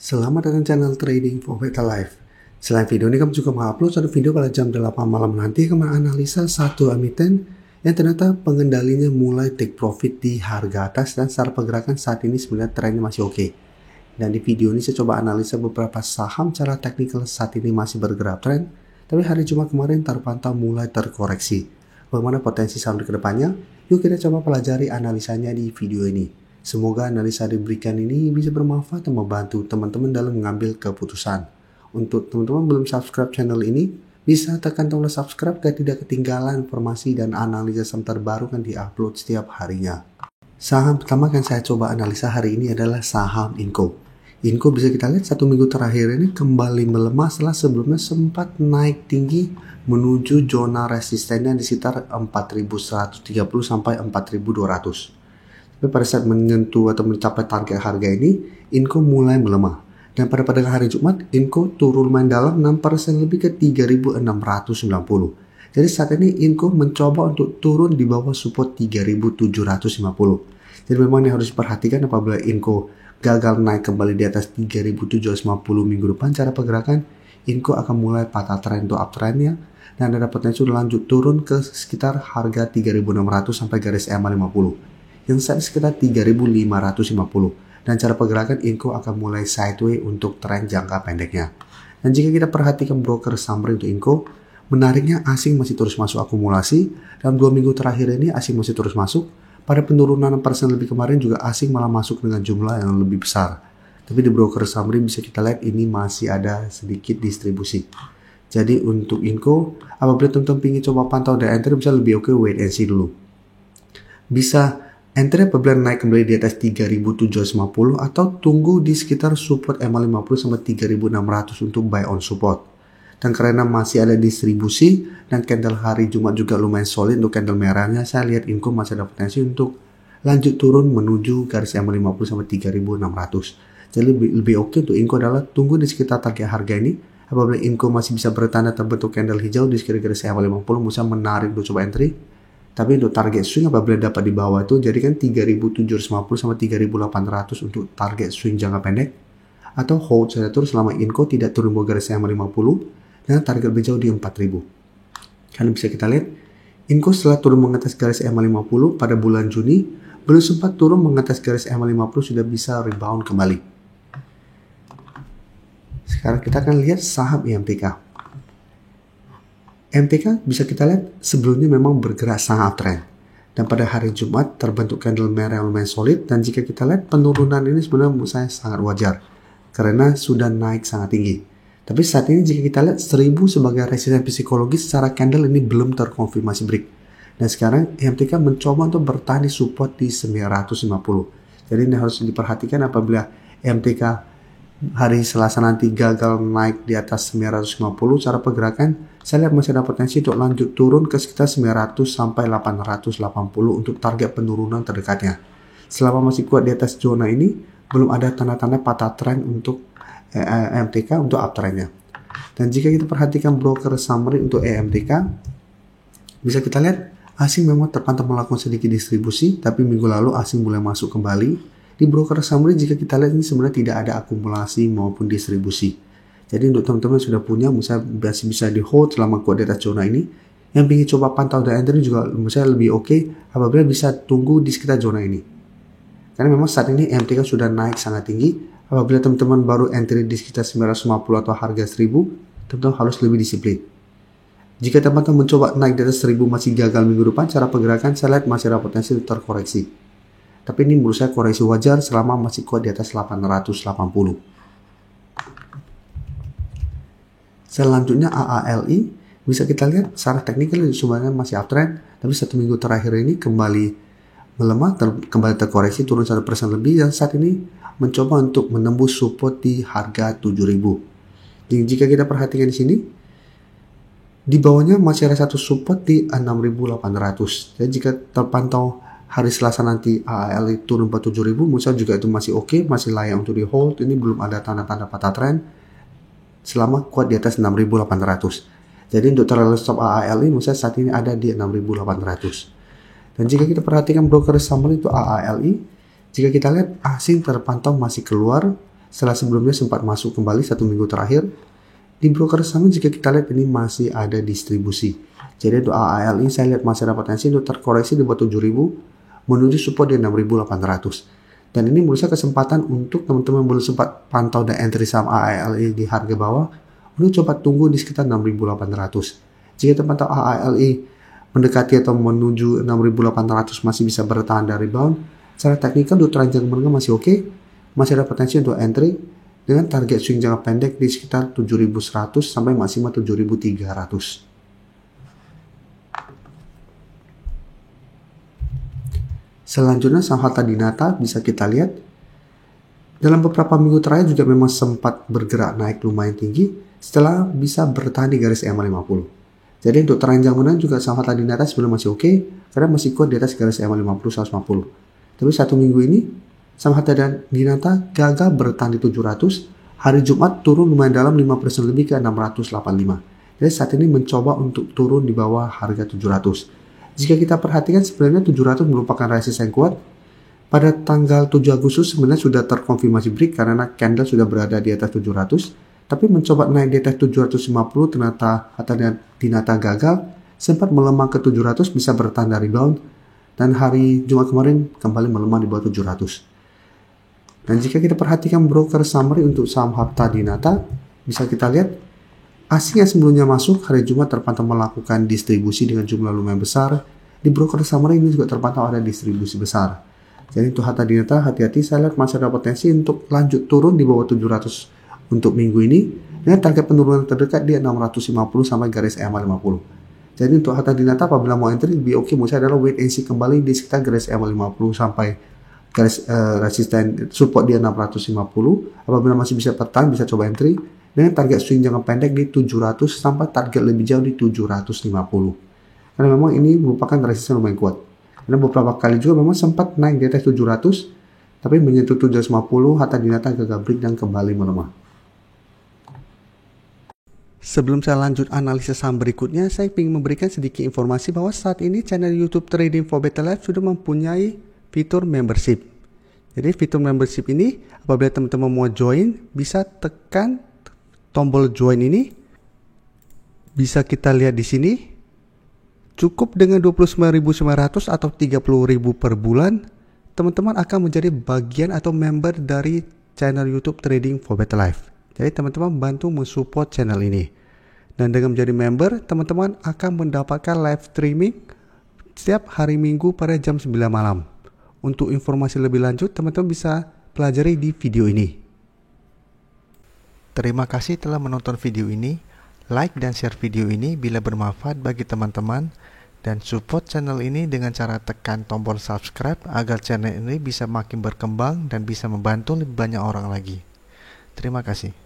Selamat datang channel Trading for Better Life. Selain video ini, kami juga mengupload satu video pada jam 8 malam nanti kami analisa satu emiten yang ternyata pengendalinya mulai take profit di harga atas dan secara pergerakan saat ini sebenarnya trennya masih oke. Dan di video ini saya coba analisa beberapa saham secara teknikal saat ini masih bergerak tren, tapi hari Jumat kemarin terpantau mulai terkoreksi. Bagaimana potensi saham di kedepannya? Yuk kita coba pelajari analisanya di video ini. Semoga analisa diberikan ini bisa bermanfaat dan membantu teman-teman dalam mengambil keputusan. Untuk teman-teman belum subscribe channel ini, bisa tekan tombol subscribe agar tidak ketinggalan informasi dan analisa saham terbaru yang diupload setiap harinya. Saham pertama yang saya coba analisa hari ini adalah saham Inco. Inco bisa kita lihat satu minggu terakhir ini kembali melemah setelah sebelumnya sempat naik tinggi menuju zona resistennya di sekitar 4.130 sampai 4.200. Tapi pada saat menyentuh atau mencapai target harga ini, Inco mulai melemah. Dan pada hari Jumat, Inco turun lumayan dalam 6% lebih ke 3.690. Jadi saat ini Inco mencoba untuk turun di bawah support 3.750. Jadi memang ini harus diperhatikan apabila Inco gagal naik kembali di atas 3.750 minggu depan, cara pergerakan Inco akan mulai patah tren untuk uptrendnya dan ada potensi lanjut turun ke sekitar harga 3.600 sampai garis EMA 50 yang saat sekitar 3.550 dan cara pergerakan Inco akan mulai sideways untuk tren jangka pendeknya. Dan jika kita perhatikan broker summary untuk Inco, menariknya asing masih terus masuk akumulasi. Dalam 2 minggu terakhir ini asing masih terus masuk. Pada penurunan 6% lebih kemarin juga asing malah masuk dengan jumlah yang lebih besar. Tapi di broker summary bisa kita lihat ini masih ada sedikit distribusi. Jadi untuk Inco, apabila teman-teman ingin coba pantau dan enter, bisa lebih oke wait and see dulu. Bisa enter apabila naik kembali di atas 3.750 atau tunggu di sekitar support EMA 50 sampai 3.600 untuk buy on support. Dan karena masih ada distribusi dan candle hari Jumat juga lumayan solid untuk candle merahnya, saya lihat Inco masih ada potensi untuk lanjut turun menuju garis EMA 50 sampai 3.600. Jadi lebih oke untuk Inco adalah tunggu di sekitar target harga ini. Apabila Inco masih bisa bertanda terbentuk candle hijau di sekitar garis EMA 50, bisa menarik untuk coba entry. Tapi untuk target swing apabila dapat di bawah itu jadikan 3.750 sampai 3.800 untuk target swing jangka pendek. Atau hold saja terus selama Inco tidak turun bawah garis EMA 50 dan target lebih jauh di 4.000. Karena bisa kita lihat Inco setelah turun mengatas garis EMA 50 pada bulan Juni belum sempat turun mengatas garis EMA 50 sudah bisa rebound kembali. Sekarang kita akan lihat saham IMTK. MTK bisa kita lihat sebelumnya memang bergerak sangat uptrend dan pada hari Jumat terbentuk candle merah yang lumayan solid dan jika kita lihat penurunan ini sebenarnya menurut saya sangat wajar karena sudah naik sangat tinggi. Tapi saat ini jika kita lihat 1000 sebagai resisten psikologis secara candle ini belum terkonfirmasi break dan sekarang MTK mencoba untuk bertahan di support di 950. Jadi ini harus diperhatikan apabila MTK hari Selasa nanti gagal naik di atas 950, cara pergerakan saya lihat masih ada potensi untuk lanjut turun ke sekitar 900 sampai 880 untuk target penurunan terdekatnya. Selama masih kuat di atas zona ini, belum ada tanda-tanda patah tren untuk MTK untuk uptrendnya. Dan jika kita perhatikan broker summary untuk EMTK, bisa kita lihat asing memang terpantau melakukan sedikit distribusi, tapi minggu lalu asing mulai masuk kembali. Di broker summary jika kita lihat ini sebenarnya tidak ada akumulasi maupun distribusi. Jadi untuk teman-teman sudah punya masih bisa di hold selama kuat di atas zona ini. Yang ingin coba pantau dan enter juga misalnya lebih oke apabila bisa tunggu di sekitar zona ini. Karena memang saat ini MTK sudah naik sangat tinggi. Apabila teman-teman baru entry di sekitar 950 atau harga 1000, teman-teman harus lebih disiplin. Jika teman-teman mencoba naik di atas 1000 masih gagal minggu depan, cara pergerakan saya lihat masih ada potensi terkoreksi. Tapi ini menurut saya koreksi wajar selama masih kuat di atas 880. Selanjutnya AALI bisa kita lihat secara teknikal sebenarnya masih uptrend, tapi 1 minggu terakhir ini kembali melemah, kembali terkoreksi turun 1% lebih dan saat ini mencoba untuk menembus support di harga 7.000. Jadi jika kita perhatikan di sini, di bawahnya masih ada satu support di 6.800. Jadi jika terpantau hari Selasa nanti AALI turun ke 7.000, menurut juga itu masih oke, masih layak untuk di hold. Ini belum ada tanda-tanda patah tren selama kuat di atas 6.800. Jadi untuk target stop AALI menurut saya saat ini ada di 6.800. Dan jika kita perhatikan broker summary itu AALI, jika kita lihat asing terpantau masih keluar setelah sebelumnya sempat masuk kembali 1 minggu terakhir. Di broker saham jika kita lihat ini masih ada distribusi. Jadi untuk AALI saya lihat masih ada potensi untuk terkoreksi di bawah 7.000 menuju support di 6.800. Dan ini menurut saya kesempatan untuk teman-teman belum sempat pantau dan entry saham AALI di harga bawah untuk coba tunggu di sekitar 6.800. Jika teman-teman AALI mendekati atau menuju 6.800 masih bisa bertahan dari rebound, secara teknikal untuk tren jangka menengah masih oke, masih ada potensi untuk entry dengan target swing jangka pendek di sekitar 7.100 sampai maksimal 7.300. Selanjutnya saham Harta Dinata bisa kita lihat dalam beberapa minggu terakhir juga memang sempat bergerak naik lumayan tinggi setelah bisa bertahan di garis EMA 50. Jadi untuk tren jangka menengah juga saham Harta Dinata sebenarnya masih oke karena masih kuat di atas garis EMA 50 150. Tapi 1 minggu ini saham Harta Dinata gagal bertahan di 700. Hari Jumat turun lumayan dalam 5% lebih ke 685. Jadi saat ini mencoba untuk turun di bawah harga 700. Jika kita perhatikan sebenarnya 700 merupakan resisten yang kuat. Pada tanggal 7 Agustus sebenarnya sudah terkonfirmasi break karena candle sudah berada di atas 700. Tapi mencoba naik di atas 750 ternyata Harta Dinata gagal. Sempat melemah ke 700 bisa bertahan dari rebound. Dan hari Jumat kemarin kembali melemah di bawah 700. Dan jika kita perhatikan broker summary untuk saham Harta Dinata, bisa kita lihat asing yang sebelumnya masuk hari Jumat terpantau melakukan distribusi dengan jumlah lumayan besar. Di broker summary ini juga terpantau ada distribusi besar. Jadi untuk Harta Dinata hati-hati, saya lihat masih ada potensi untuk lanjut turun di bawah 700 untuk minggu ini dengan target penurunan terdekat di 650 sampai garis EMA 50. Jadi untuk Harta Dinata apabila mau entry lebih oke menurut saya adalah wait and see kembali di sekitar garis EMA 50 sampai garis resisten support di 650. Apabila masih bisa bertahan bisa coba entry dengan target swing jangka pendek di 700 sampai target lebih jauh di 750. Karena memang ini merupakan resisten lumayan kuat. Karena beberapa kali juga memang sempat naik di atas 700 tapi menyentuh 750 Harta Dinata gagal break dan kembali melemah. Sebelum saya lanjut analisis saham berikutnya, saya ingin memberikan sedikit informasi bahwa saat ini channel YouTube Trading for Better Life sudah mempunyai fitur membership. Jadi fitur membership ini apabila teman-teman mau join bisa tekan tombol join ini. Bisa kita lihat di sini. Cukup dengan 29.900 atau 30.000 per bulan, teman-teman akan menjadi bagian atau member dari channel YouTube Trading for Better Life. Jadi teman-teman bantu mensupport channel ini. Dan dengan menjadi member, teman-teman akan mendapatkan live streaming setiap hari Minggu pada jam 9 malam. Untuk informasi lebih lanjut, teman-teman bisa pelajari di video ini. Terima kasih telah menonton video ini. Like dan share video ini bila bermanfaat bagi teman-teman. Dan support channel ini dengan cara tekan tombol subscribe agar channel ini bisa makin berkembang dan bisa membantu lebih banyak orang lagi. Terima kasih.